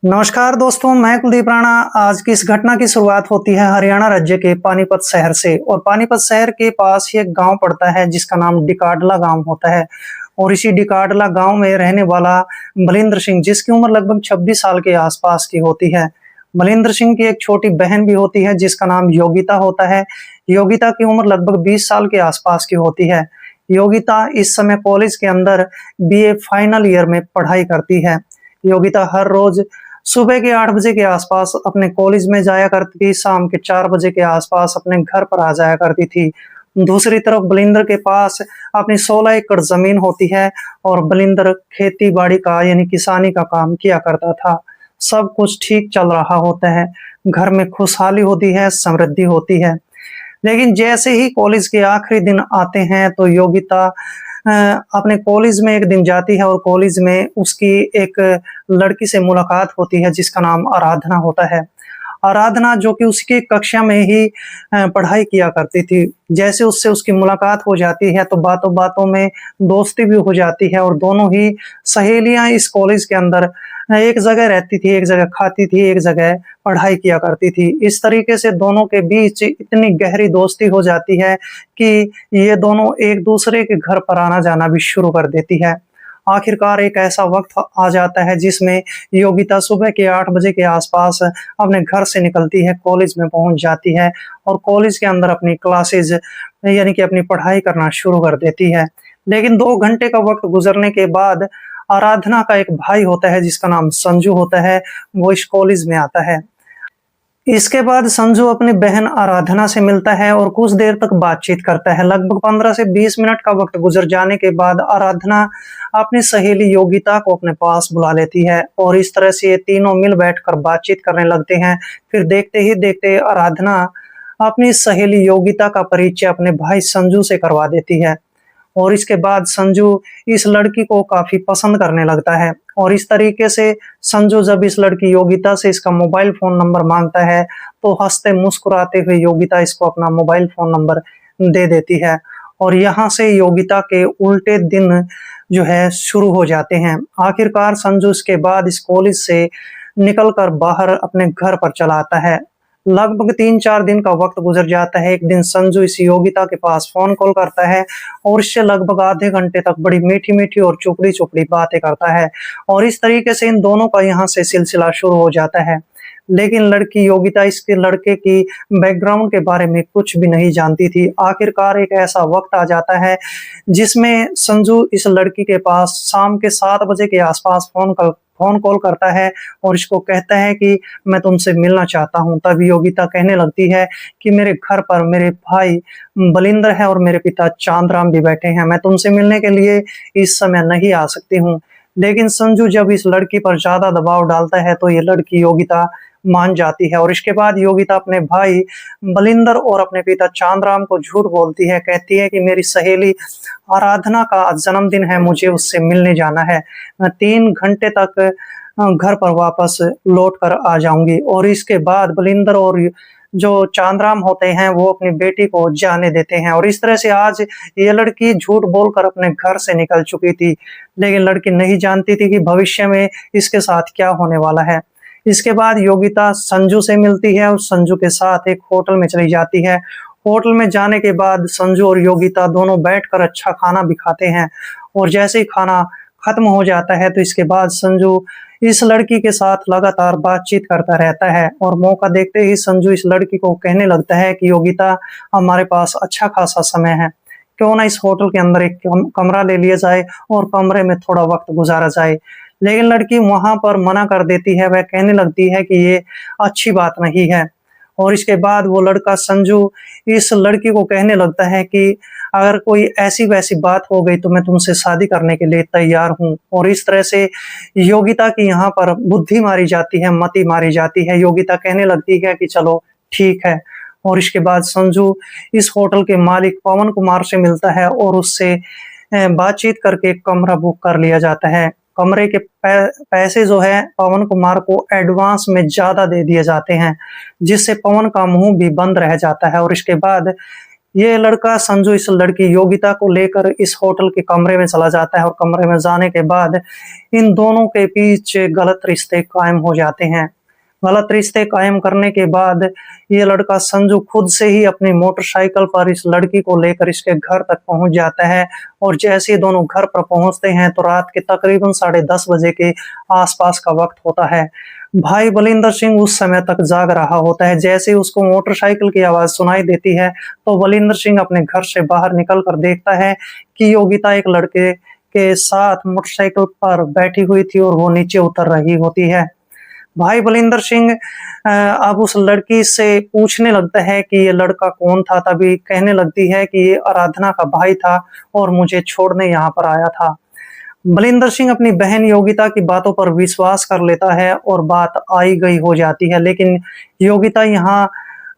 नमस्कार दोस्तों, मैं कुलदीप राणा। आज की इस घटना की शुरुआत होती है हरियाणा राज्य के पानीपत शहर से और पानीपत शहर के पास ही एक गांव पड़ता है जिसका नाम डिकाडला गांव होता है। और इसी डिकाडला गांव में रहने वाला बलिंद्र सिंह, जिसकी उम्र लगभग 26 साल के आसपास की होती है। बलिंद्र सिंह की एक छोटी बहन भी होती है जिसका नाम योगिता होता है। योगिता की उम्र लगभग 20 साल के आसपास की होती है। योगिता इस समय कॉलेज के अंदर बीए फाइनल ईयर में पढ़ाई करती है। योगिता हर रोज सुबह के 8 बजे के आसपास अपने कॉलेज में जाया करती थी, शाम के 4 बजे के आसपास अपने घर पर आ जाया करती थी। दूसरी तरफ बलिंदर के पास अपनी 16 एकड़ जमीन होती है और बलिंदर खेती बाड़ी का यानी किसानी का काम किया करता था। सब कुछ ठीक चल रहा होता है, घर में खुशहाली होती है, समृद्धि होती है। लेकिन जैसे ही कॉलेज के आखिरी दिन आते हैं तो योगिता अपने कॉलेज में एक दिन जाती है और कॉलेज में उसकी एक लड़की से मुलाकात होती है जिसका नाम आराधना होता है। आराधना जो कि उसकी कक्षा में ही पढ़ाई किया करती थी। जैसे उससे उसकी मुलाकात हो जाती है तो बातों बातों में दोस्ती भी हो जाती है और दोनों ही सहेलियां इस कॉलेज के अंदर एक जगह रहती थी, एक जगह खाती थी, एक जगह पढ़ाई किया करती थी। इस तरीके से दोनों के बीच इतनी गहरी दोस्ती हो जाती है कि ये दोनों एक दूसरे के घर पर आना जाना भी शुरू कर देती है। आखिरकार एक ऐसा वक्त आ जाता है जिसमें योगिता सुबह के 8 बजे के आसपास अपने घर से निकलती है, कॉलेज में पहुंच जाती है और कॉलेज के अंदर अपनी क्लासेज यानी कि अपनी पढ़ाई करना शुरू कर देती है। लेकिन 2 घंटे का वक्त गुजरने के बाद आराधना का एक भाई होता है जिसका नाम संजू होता है, वो इस कॉलेज में आता है। इसके बाद संजू अपनी बहन आराधना से मिलता है और कुछ देर तक बातचीत करता है। लगभग 15 से 20 मिनट का वक्त गुजर जाने के बाद आराधना अपनी सहेली योगिता को अपने पास बुला लेती है और इस तरह से ये तीनों मिल बैठकर बातचीत करने लगते हैं। फिर देखते ही देखते आराधना अपनी सहेली योगिता का परिचय अपने भाई संजू से करवा देती है और इसके बाद संजू इस लड़की को काफी पसंद करने लगता है। और इस तरीके से संजू जब इस लड़की योगिता से इसका मोबाइल फोन नंबर मांगता है तो हंसते मुस्कुराते हुए योगिता इसको अपना मोबाइल फोन नंबर दे देती है और यहाँ से योगिता के उल्टे दिन जो है शुरू हो जाते हैं। आखिरकार संजू इसके बाद इस कॉलेज से निकलकर बाहर अपने घर पर चला आता है। लगभग 3-4 दिन का वक्त गुजर जाता है। एक दिन संजू इस योगिता के पास फोन कॉल करता है और इससे लगभग आधे घंटे तक बड़ी मीठी मीठी और चुपड़ी चुपड़ी बातें करता है और इस तरीके से इन दोनों का यहाँ से सिलसिला शुरू हो जाता है। लेकिन लड़की योगिता इसके लड़के की बैकग्राउंड के बारे में कुछ भी नहीं जानती थी। आखिरकार एक ऐसा वक्त आ जाता है जिसमें संजू इस लड़की के पास शाम के 7 बजे के आसपास फोन कॉल करता है और इसको कहता है कि मैं तुमसे मिलना चाहता हूँ। तब योगिता कहने लगती है कि मेरे घर पर मेरे भाई बलिंदर है और मेरे पिता चांदराम भी बैठे हैं, मैं तुमसे मिलने के लिए इस समय नहीं आ सकती हूँ। लेकिन संजू जब इस लड़की पर ज्यादा दबाव डालता है तो ये लड़की योगिता मान जाती है और इसके बाद योगिता अपने भाई बलिंदर और अपने पिता चांदराम को झूठ बोलती है। कहती है कि मेरी सहेली आराधना का जन्मदिन है, मुझे उससे मिलने जाना है, मैं 3 घंटे तक घर पर वापस लौट कर आ जाऊंगी। और इसके बाद बलिंदर और जो चांदराम होते हैं वो अपनी बेटी को जाने देते हैं और इस तरह से आज ये लड़की झूठ बोलकर अपने घर से निकल चुकी थी। लेकिन लड़की नहीं जानती थी कि भविष्य में इसके साथ क्या होने वाला है। इसके बाद योगिता संजू से मिलती है और संजू के साथ एक होटल में चली जाती है। होटल में जाने के बाद संजू और योगिता दोनों बैठकर अच्छा खाना भी खाते हैं और जैसे ही खाना खत्म हो जाता है तो इसके बाद संजू इस लड़की के साथ लगातार बातचीत करता रहता है और मौका देखते ही संजू इस लड़की को कहने लगता है कि योगिता, हमारे पास अच्छा खासा समय है, क्यों ना इस होटल के अंदर एक कमरा ले लिया जाए और कमरे में थोड़ा वक्त गुजारा जाए। लेकिन लड़की वहां पर मना कर देती है, वह कहने लगती है कि ये अच्छी बात नहीं है। और इसके बाद वो लड़का संजू इस लड़की को कहने लगता है कि अगर कोई ऐसी वैसी बात हो गई तो मैं तुमसे शादी करने के लिए तैयार हूँ। और इस तरह से योगिता की यहाँ पर बुद्धि मारी जाती है, मति मारी जाती है। योगिता कहने लगती है कि चलो ठीक है। और इसके बाद संजू इस होटल के मालिक पवन कुमार से मिलता है और उससे बातचीत करके कमरा बुक कर लिया जाता है। कमरे के पैसे जो है पवन कुमार को एडवांस में ज्यादा दे दिए जाते हैं जिससे पवन का मुंह भी बंद रह जाता है। और इसके बाद ये लड़का संजू इस लड़की योगिता को लेकर इस होटल के कमरे में चला जाता है और कमरे में जाने के बाद इन दोनों के बीच गलत रिश्ते कायम हो जाते हैं। गलत रिश्ते कायम करने के बाद ये लड़का संजू खुद से ही अपनी मोटरसाइकिल पर इस लड़की को लेकर इसके घर तक पहुंच जाता है और जैसे ही दोनों घर पर पहुंचते हैं तो रात के तकरीबन 10:30 बजे के आसपास का वक्त होता है। भाई बलिंदर सिंह उस समय तक जाग रहा होता है। जैसे ही उसको मोटरसाइकिल की आवाज सुनाई देती है तो बलिंदर सिंह अपने घर से बाहर निकल कर देखता है कि योगिता एक लड़के के साथ मोटरसाइकिल पर बैठी हुई थी और वो नीचे उतर रही होती है। भाई बलिंदर सिंह अब उस लड़की से पूछने लगता है कि ये लड़का कौन था। तभी कहने लगती है कि ये आराधना का भाई था और मुझे छोड़ने यहाँ पर आया था। बलिंदर सिंह अपनी बहन योगिता की बातों पर विश्वास कर लेता है और बात आई गई हो जाती है, लेकिन योगिता यहाँ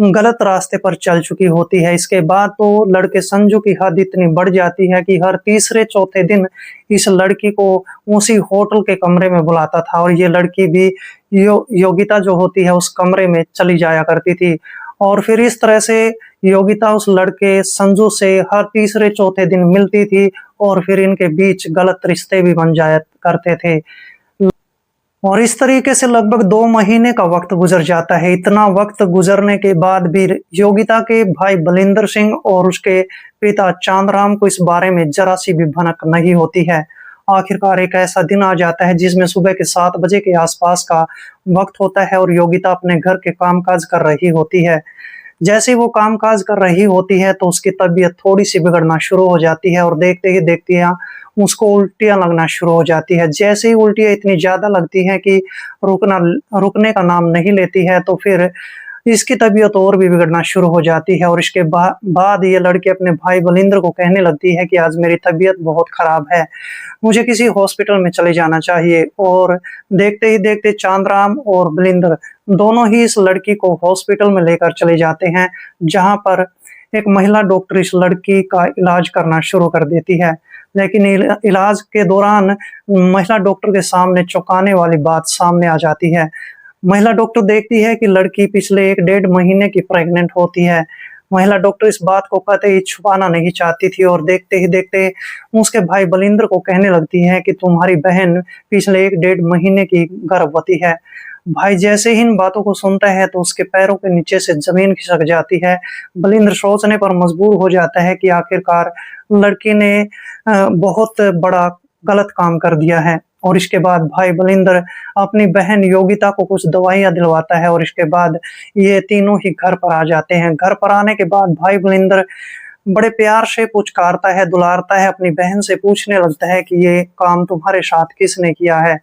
गलत रास्ते पर चल चुकी होती है। इसके बाद तो लड़के संजू की हद इतनी बढ़ जाती है कि हर तीसरे चौथे दिन इस लड़की को उसी होटल के कमरे में बुलाता था और ये लड़की भी योगिता जो होती है उस कमरे में चली जाया करती थी। और फिर इस तरह से योगिता उस लड़के संजू से हर तीसरे चौथे दिन मिलती थी और फिर इनके बीच गलत रिश्ते भी बन जाया करते थे। और इस तरीके से लगभग 2 महीने का वक्त गुजर जाता है। इतना वक्त गुजरने के बाद भी योगिता के भाई बलिंदर सिंह और उसके पिता चांदराम को इस बारे में जरा सी भी भनक नहीं होती है। आखिरकार एक ऐसा दिन आ जाता है जिसमें सुबह के 7 बजे के आसपास का वक्त होता है और योगिता अपने घर के कामकाज कर रही होती है। जैसे वो कामकाज कर रही होती है तो उसकी तबीयत थोड़ी सी बिगड़ना शुरू हो जाती है और देखते ही देखते उसको उल्टियां लगना शुरू हो जाती है। जैसे ही उल्टियां इतनी ज्यादा लगती हैं कि रुकने का नाम नहीं लेती है तो फिर इसकी तबीयत और भी बिगड़ना शुरू हो जाती है। और इसके बाद ये लड़की अपने भाई बलिंदर को कहने लगती है कि आज मेरी तबीयत बहुत खराब है, मुझे किसी हॉस्पिटल में चले जाना चाहिए। और देखते ही देखते चांदराम और बलिंदर दोनों ही इस लड़की को हॉस्पिटल में लेकर चले जाते हैं, जहां पर एक महिला डॉक्टर इस लड़की का इलाज करना शुरू कर देती है। लेकिन इलाज के दौरान महिला डॉक्टर के सामने चौंकाने वाली बात सामने आ जाती है। महिला डॉक्टर देखती है कि लड़की पिछले 1-1.5 महीने की प्रेग्नेंट होती है। महिला डॉक्टर इस बात को कतई छुपाना नहीं चाहती थी और देखते ही देखते उसके भाई बलिंदर को कहने लगती है कि तुम्हारी बहन पिछले 1-1.5 महीने की गर्भवती है। भाई जैसे ही इन बातों को सुनता है तो उसके पैरों के नीचे से जमीन खिसक जाती है। बलिंदर सोचने पर मजबूर हो जाता है कि आखिरकार लड़की ने बहुत बड़ा गलत काम कर दिया है। और इसके बाद भाई बलिंदर अपनी बहन योगिता को कुछ दवाइयां दिलवाता है और इसके बाद ये तीनों ही घर पर आ जाते हैं। घर पर आने के बाद भाई बलिंदर बड़े प्यार से पुचकारता है, दुलारता है, अपनी बहन से पूछने लगता है कि ये काम तुम्हारे साथ किसने किया है।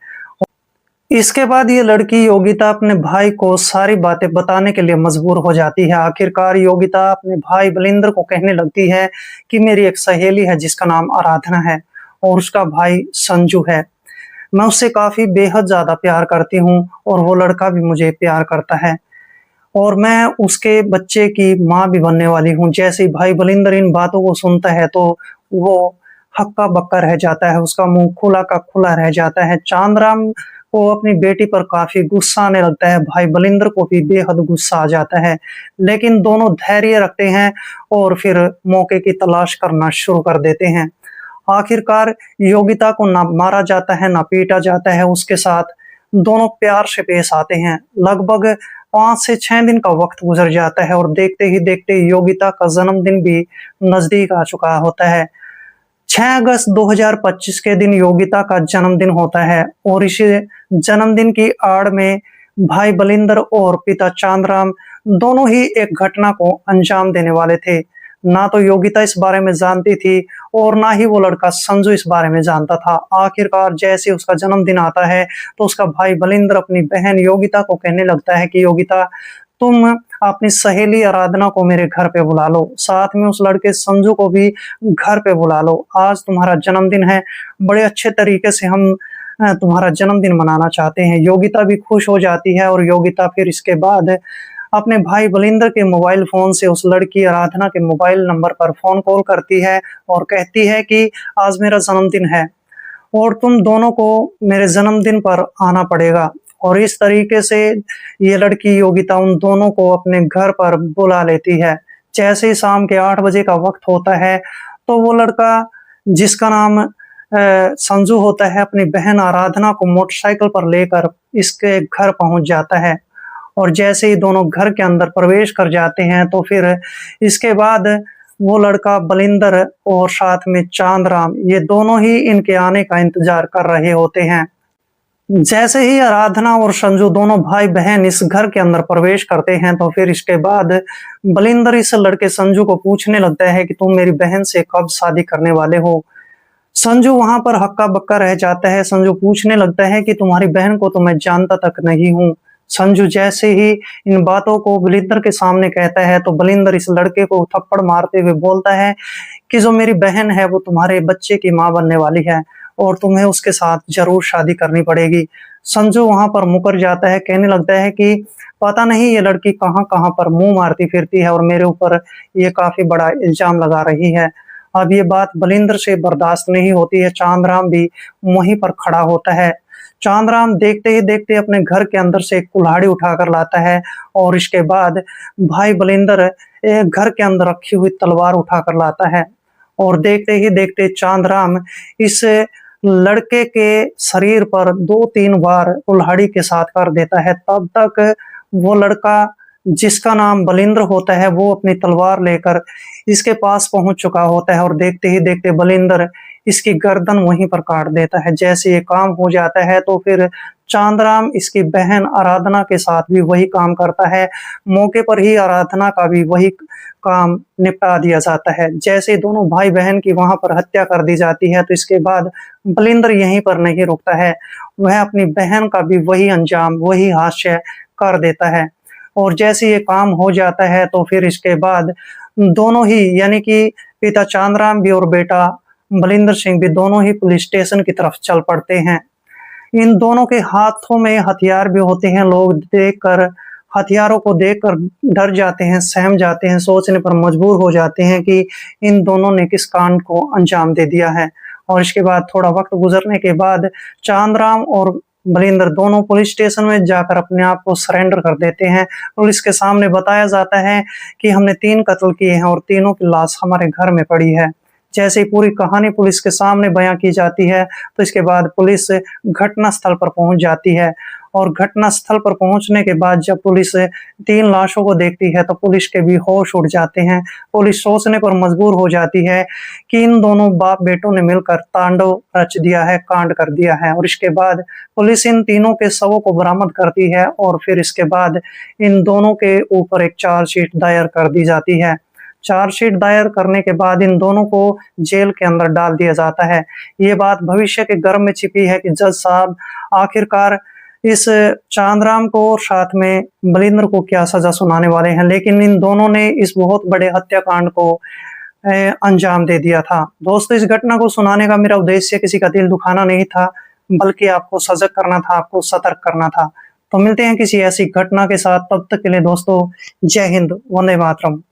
इसके बाद ये लड़की योगिता अपने भाई को सारी बातें बताने के लिए मजबूर हो जाती है। आखिरकार योगिता अपने भाई बलिंदर को कहने लगती है कि मेरी एक सहेली है जिसका नाम आराधना है और उसका भाई संजू है। मैं उससे काफी बेहद ज्यादा प्यार करती हूँ और वो लड़का भी मुझे प्यार करता है और मैं उसके बच्चे की माँ भी बनने वाली हूँ। जैसे ही भाई बलिंदर इन बातों को सुनता है तो वो हक्का बक्का रह जाता है, उसका मुंह खुला का खुला रह जाता है। चांदराम को अपनी बेटी पर काफी गुस्सा आने लगता है, भाई बलिंदर को भी बेहद गुस्सा आ जाता है, लेकिन दोनों धैर्य रखते हैं और फिर मौके की तलाश करना शुरू कर देते हैं। आखिरकार योगिता को ना मारा जाता है ना पीटा जाता है, उसके साथ दोनों प्यार से पेश आते हैं। लगभग 5 से 6 दिन का वक्त गुजर जाता है और देखते ही देखते योगिता का जन्मदिन भी नजदीक आ चुका होता है। 6 अगस्त 2025 के दिन योगिता का जन्मदिन होता है और इस जन्मदिन की आड़ में भाई बलिंदर और पिता चांदराम दोनों ही एक घटना को अंजाम देने वाले थे। ना तो योगिता इस बारे में जानती थी और ना ही वो लड़का संजू इस बारे में जानता था। आखिरकार जैसे उसका जन्मदिन आता है तो उसका भाई बलिंदर अपनी बहन योगिता को कहने लगता है कि योगिता तुम अपनी सहेली आराधना को मेरे घर पे बुला लो, साथ में उस लड़के संजू को भी घर पे बुला लो, आज तुम्हारा जन्मदिन है, बड़े अच्छे तरीके से हम तुम्हारा जन्मदिन मनाना चाहते हैं। योगिता भी खुश हो जाती है और योगिता फिर इसके बाद अपने भाई बलिंदर के मोबाइल फोन से उस लड़की आराधना के मोबाइल नंबर पर फोन कॉल करती है और कहती है कि आज मेरा जन्मदिन है और तुम दोनों को मेरे जन्मदिन पर आना पड़ेगा। और इस तरीके से ये लड़की योगिता उन दोनों को अपने घर पर बुला लेती है। जैसे ही शाम के 8 बजे का वक्त होता है, तो वो लड़का जिसका नाम संजू होता है, अपनी बहन आराधना को मोटरसाइकिल पर लेकर इसके घर पहुंच जाता है। और जैसे ही दोनों घर के अंदर प्रवेश कर जाते हैं, तो फिर इसके बाद वो लड़का बलिंदर और साथ में चांदराम, ये दोनों ही इनके आने का इंतजार कर रहे होते हैं। जैसे ही आराधना और संजू दोनों भाई बहन इस घर के अंदर प्रवेश करते हैं, तो फिर इसके बाद बलिंदर इस लड़के संजू को पूछने लगता है कि तुम मेरी बहन से कब शादी करने वाले हो। संजू वहां पर हक्का बक्का रह जाता है। संजू पूछने लगता है कि तुम्हारी बहन को तो मैं जानता तक नहीं हूँ। संजू जैसे ही इन बातों को बलिंदर के सामने कहता है, तो बलिंदर इस लड़के को थप्पड़ मारते हुए बोलता है कि जो मेरी बहन है वो तुम्हारे बच्चे की माँ बनने वाली है और तुम्हें उसके साथ जरूर शादी करनी पड़ेगी। संजू वहां पर मुकर जाता है, कहने लगता है कि पता नहीं ये लड़की कहाँ कहाँ पर मुंह मारती फिरती है और मेरे ऊपर ये काफी बड़ा इल्जाम लगा रही है। अब ये बात बलिंदर से बर्दाश्त नहीं होती है। चांदराम भी वहीं पर खड़ा होता है। चांदराम देखते ही देखते अपने घर के अंदर से एक कुल्हाड़ी उठाकर लाता है और इसके बाद भाई बलिंदर एक घर के अंदर रखी हुई तलवार उठाकर लाता है और देखते ही देखते चांदराम इस लड़के के शरीर पर 2-3 बार कुल्हाड़ी के साथ कर देता है। तब तक वो लड़का जिसका नाम बलिंद्र होता है वो अपनी तलवार लेकर इसके पास पहुंच चुका होता है और देखते ही देखते बलिंद्र इसकी गर्दन वहीं पर काट देता है। जैसे ये काम हो जाता है, तो फिर चांदराम इसकी बहन आराधना के साथ भी वही काम करता है। मौके पर ही आराधना का भी वही काम निपटा दिया जाता है। जैसे ही दोनों भाई बहन की वहां पर हत्या कर दी जाती है, तो इसके बाद बलिंद्र यहीं पर नहीं रुकता है। वह अपनी बहन का भी वही अंजाम, वही हास्य कर देता है। और जैसे ये काम हो जाता है, तो फिर इसके बाद दोनों ही यानी कि पिता चांदराम भी और बेटा बलिंदर सिंह भी दोनों ही पुलिस स्टेशन की तरफ चल पड़ते हैं। इन दोनों के हाथों में हथियार भी होते हैं। लोग देखकर हथियारों को देखकर डर जाते हैं, सहम जाते हैं, सोचने पर मजबूर हो जाते हैं कि इन दोनों ने किस कांड को अंजाम दे दिया है। और इसके बाद थोड़ा वक्त गुजरने के बाद चांदराम और बलिंदर दोनों पुलिस स्टेशन में जाकर अपने आप को सरेंडर कर देते हैं। पुलिस के सामने बताया जाता है कि हमने 3 कत्ल किए हैं और तीनों की लाश हमारे घर में पड़ी है। जैसे ही पूरी कहानी पुलिस के सामने बयां की जाती है, तो इसके बाद पुलिस घटना स्थल पर पहुंच जाती है। और घटना स्थल पर पहुंचने के बाद जब पुलिस 3 लाशों को देखती है, तो पुलिस के भी होश उड़ जाते हैं। पुलिस सोचने पर मजबूर हो जाती है कि इन दोनों बाप बेटों ने मिलकर तांडव रच दिया है, कांड कर दिया है। और इसके बाद पुलिस इन तीनों के शवों को बरामद करती है और फिर इसके बाद इन दोनों के ऊपर एक चार्जशीट दायर कर दी जाती है। चार्जशीट दायर करने के बाद इन दोनों को जेल के अंदर डाल दिया जाता है। ये बात भविष्य के गर्भ में छिपी है कि जज साहब आखिरकार इस चांदराम को और साथ में बलिंद्र को क्या सजा सुनाने वाले हैं। लेकिन इन दोनों ने इस बहुत बड़े हत्याकांड को अंजाम दे दिया था। दोस्तों, इस घटना को सुनाने का मेरा उद्देश्य किसी का दिल दुखाना नहीं था, बल्कि आपको सजग करना था, आपको सतर्क करना था। तो मिलते हैं किसी ऐसी घटना के साथ, तब तक के लिए दोस्तों जय हिंद, वंदे मातरम।